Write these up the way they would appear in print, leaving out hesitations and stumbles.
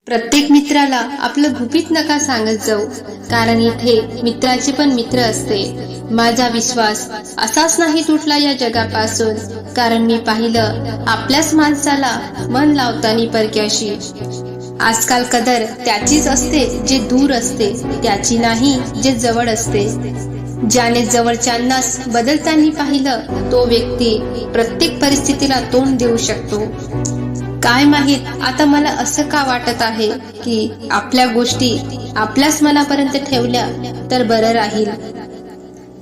प्रत्येक मित्राला आपलं गुपित नका सांगत जाऊ, कारण इथे मित्राचे पण मित्र असते. माझा विश्वास असाच नाही तुटला या जगापासून, कारण मी पाहिलं आपल्याच माणसाला मन लावताना परक्याशी. आजकाल कदर त्याचीच असते जे दूर असते, त्याची नाही जे जवळ असते. ज्याने जवळच्यांनाच बदलताना पाहिलं तो व्यक्ती प्रत्येक परिस्थितीला तोंड देऊ शकतो. काय माहित आता मला असं का वाटत आहे की आपल्या गोष्टी आपल्याच मनापर्यंत ठेवल्या तर बरं राहील.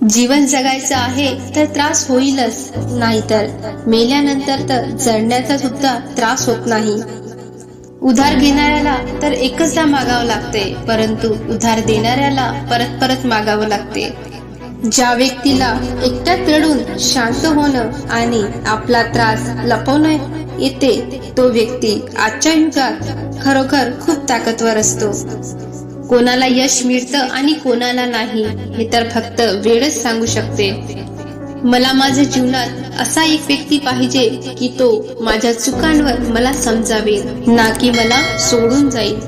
जीवन जगायचं आहे तर त्रास होईलच, नाहीतर मेल्यानंतर तर जडण्याचा सुद्धा त्रास होत नाही. उधार घेणाऱ्याला तर एकचदा मागावं लागते, परंतु उधार देणाऱ्याला परत परत मागावं लागते. ज्या व्यक्तीला एकट्यात रडून शांत होणं आणि आपला त्रास लपवणं येते तो व्यक्ती आजच्या युगात खरोखर खूप ताकदवर असतो. कोणाला यश मिळतं आणि कोणाला नाही हे तर फक्त वेळच सांगू शकते. मला माझ्या जीवनात असा एक व्यक्ती पाहिजे की तो माझ्या चुकांवर मला समजावेल, ना की मला सोडून जाईल.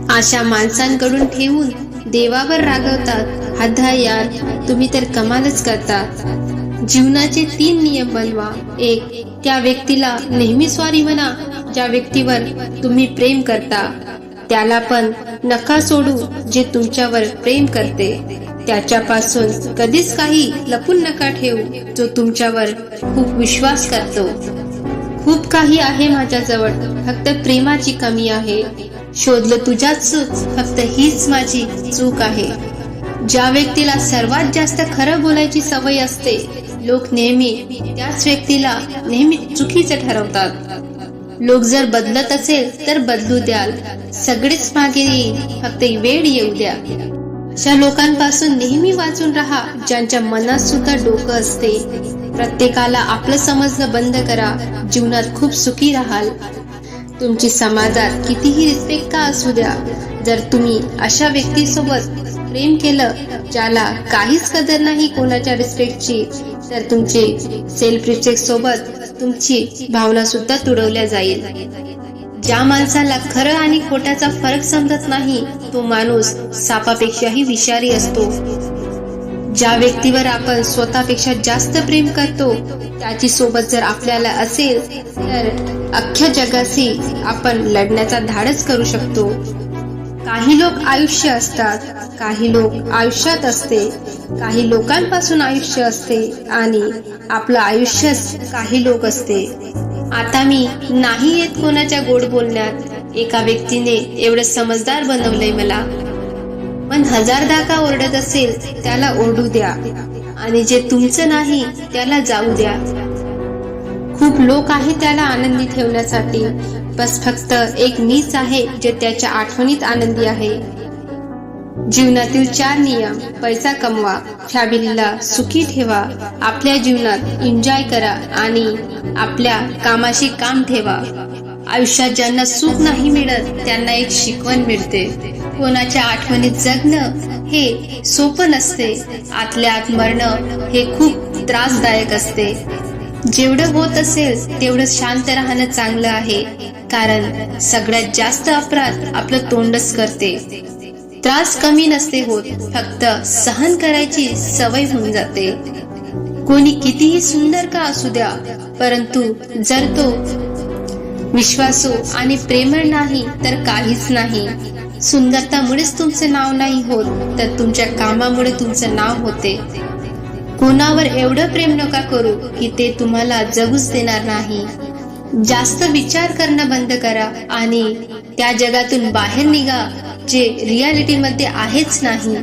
अशा माणसांकडून ठेवून देवावर रागवतात. हद्दा यार, तुम्ही तर कमालच करता. जीवनाचे 3 नियम बनवा. 1. त्या व्यक्तीला नेहमी सॉरी म्हणा. ज्या व्यक्तीवर तुम्ही प्रेम करता त्याला पण नका सोडू जे तुमच्यावर प्रेम करते. त्याच्यापासून कधीच काही लपून नका ठेवू जो तुमच्यावर खूप विश्वास करतो. खूप काही आहे माझ्याजवळ, फक्त प्रेमाची कमी आहे. शोधलं तुझ्याच चूक, फक्त हीच माझी चूक आहे. ज्या व्यक्तीला सर्वात जास्त खरं बोलायची सवय असते, लोक नेहमी त्याच व्यक्तीला नेहमी चुकीचं ठरवतात. लोक जर बदलत असेल तर बदलू द्याल, सगळेच मागे येईल, फक्त वेळ येऊ द्या. अशा लोकांपासून नेहमी वाचून राहा ज्यांच्या मनात सुद्धा डोकं असते. प्रत्येकाला आपलं समजणं बंद करा, जीवनात खूप सुखी राहाल. तुमची समाजात कितीही रिस्पेक्ट का असू द्या, जर तुम्ही अशा व्यक्तीसोबत प्रेम केलं ज्याला काहीच कदर नाही कोणाच्या रिस्पेक्टची, तर तुमची सेल्फ रिस्पेक्ट सोबत तुमची भावना सुद्धा तुडवल्या जाईल. ज्या माणसाला खरं आणि खोट्याचा फरक समजत नाही तो माणूस सापापेक्षाही विषारी असतो. ज्या व्यक्तीवर आपण स्वतःपेक्षा जास्त प्रेम करतो त्याची सोबत जर आपल्याला असेल तर अख्ख्या जगाशी आपण लढण्याचा धाडस करू शकतो. काही लोक आयुष्य असतात, काही लोक आयुष्यात असते, काही लोकांपासून आयुष्य असते आणि आपलं आयुष्यच काही लोक असते. आता मी नाही येत कोणाच्या गोड बोलण्यात. एका व्यक्तीने एवढं समजदार बनवलंय मला. पण 1000दा का ओरडत असेल त्याला ओरडू द्या आणि जे तुमचं नाही त्याला जाऊ द्या. खूप लोक आहेत त्याला आनंदी ठेवण्यासाठी, बस फक्त एक मीच आहे जे त्याच्या आठवणीत आनंदी आहे. जीवनातील 4 नियम. पैसा कमवा, फॅमिलीला सुखी ठेवा, आपल्या जीवनात एन्जॉय करा आणि आपल्या कामाशी काम ठेवा. आयुष्यात ज्यांना सुख नाही मिळत त्यांना एक शिकवण मिळते. कोणाच्या आठवणीत जगणं हे सोपं नसते, आतल्या आत मरणं हे खूप त्रासदायक असते. जेवढं होत असेल तेवढं शांत राहणं चांगलं आहे, कारण सगळ्यात जास्त अपराध आपलं तोंडच करते. त्रास कमी नसते होत, फक्त सहन करायची सवय होऊन जाते. कोणी कितीही सुंदर का असू द्या, परंतु जर तो विश्वासू आणि प्रेमळ नाही तर काहीच नाही. सुंदरतामुळेच तुमचं नाव नाही होत, तर तुमच्या कामामुळे तुमचं नाव होते. कोणावर एवढं प्रेम नका करू की ते तुम्हाला जगूच देणार नाही. जास्त विचार करणं बंद करा आणि त्या जगातून बाहेर निघा जे रियालिटी मध्ये आहेच नाही.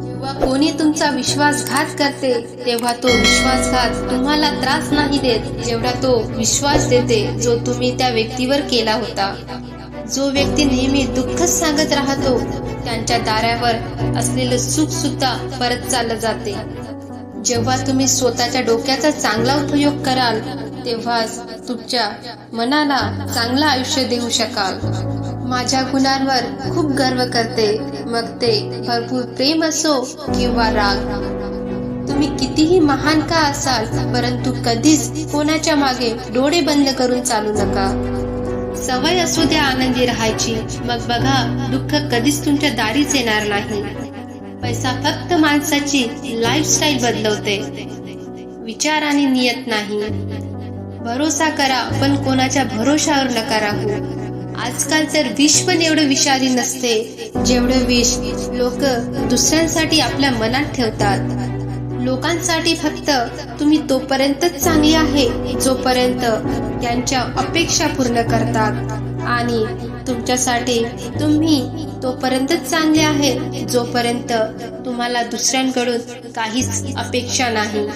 जेव्हा कोणी तुमचा विश्वासघात करते तेव्हा तो विश्वासघात तुम्हाला त्रास नाही देत जेवढा तो विश्वास देते जो तुम्ही त्या व्यक्तीवर केला होता. जो व्यक्ती नेहमी दुःखच सांगत राहतो त्यांच्या दारावर असलेलं सुख सुद्धा परत चाललं जाते. जेव्हा तुम्ही स्वतःच्या डोक्याचा चांगला उपयोग कराल तेव्हाच तुमच्या मनाला चांगलं आयुष्य देऊ शकाल. माझ्या गुणांवर खूप गर्व करते, मग ते भरपूर प्रेम असो किंवा राग. तुम्ही कितीही महान का असाल, परंतु कधीच कोणाच्या मागे डोळे बंद करून चालू नका. सवय असू द्या आनंदी राहायची, मग बघा दुःख कधीच तुमच्या दारीच येणार नाही. पैसा फक्त माणसाची लाईफस्टाईल बदलवते, विचार आणि नियत नाही. भरोसा करा पण कोणाच्या भरोशावर नका राहू. आजकाल तर विष पण एवढं विषारी नसते जेवढं विष लोक दुसऱ्यांसाठी आपल्या मनात ठेवतात. लोकांसाठी फक्त तुम्ही तोपर्यंतच चांगली आहे जोपर्यंत त्यांच्या अपेक्षा पूर्ण करतात, आणि तुमच्यासाठी तुम्ही तोपर्यंतच चांगले आहे जोपर्यंत तुम्हाला दुसऱ्यांकडून काहीच अपेक्षा नाही.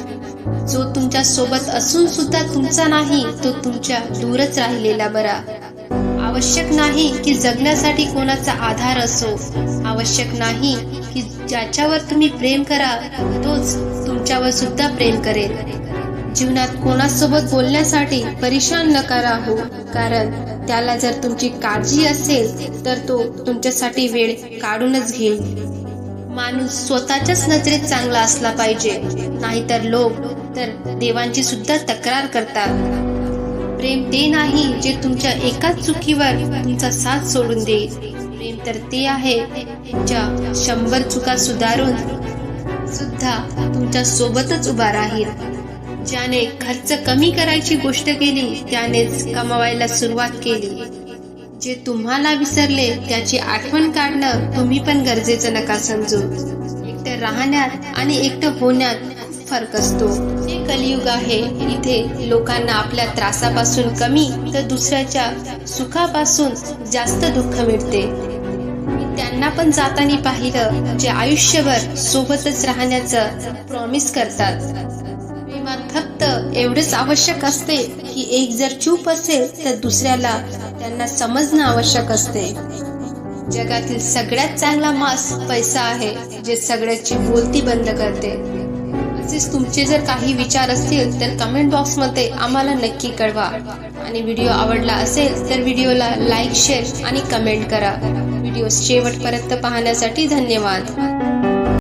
जो तुमच्या सोबत असून सुद्धा तुमचा नाही तो तुमच्या दूरच राहिलेला बरा. आवश्यक नाही की जगण्यासाठी कोणाचा आधार असो, आवश्यक नाही की ज्याच्यावर तुम्ही प्रेम करा तोच तुमच्यावर सुद्धा प्रेम करेल. जीवनात कोणासोबत बोलण्यासाठी परेशान नका राहू, कारण त्याला जर तुमची काळजी असेल तर तो तुमच्यासाठी वेळ काढूनच घेईल. माणूस स्वतःच्याच नजरेत चांगला असला पाहिजे, नाहीतर लोक तर देवांची सुद्धा तक्रार करतात. प्रेम ते नाही जे तुमच्या एकाच चुकीवर तुमचा साथ सोडून देईल. प्रेम तर ते आहे तुमच्या 100 चुका सुधारून सुद्धा तुमच्या सोबतच उभा राहील. ज्याने खर्च कमी करायची गोष्ट केली त्यानेच कमवायला सुरुवात केली. जे तुम्हाला विसरले त्याची आठवण काढणं तुम्ही पण गरजेचं नका समजू. एकटं राहण्यात आणि एकटं होण्यात खूप फरक असतो. हे कलियुग आहे, इथे लोकांना आपल्या त्रासापासून कमी तर दुसऱ्याच्या सुखापासून जास्त दुःख मिळते. मी त्यांना पण जाताना पाहिलं जे आयुष्यभर सोबतच राहण्याचं प्रॉमिस करतात. प्रेमात फक्त एवढंच आवश्यक असते की एक जर चूप असेल तर दुसऱ्याला त्यांना समजणं आवश्यक असते. जगातील सगळ्यात चांगला मास पैसा आहे, जे सगळ्याची बोलती बंद करते. असेच तुमचे जर काही विचार असतील तर कमेंट बॉक्समध्ये आम्हाला नक्की कळवा. आणि व्हिडिओ आवडला असेल तर व्हिडिओला लाईक, शेअर आणि कमेंट करा. व्हिडिओ शेवटपर्यंत पाहण्यासाठी धन्यवाद.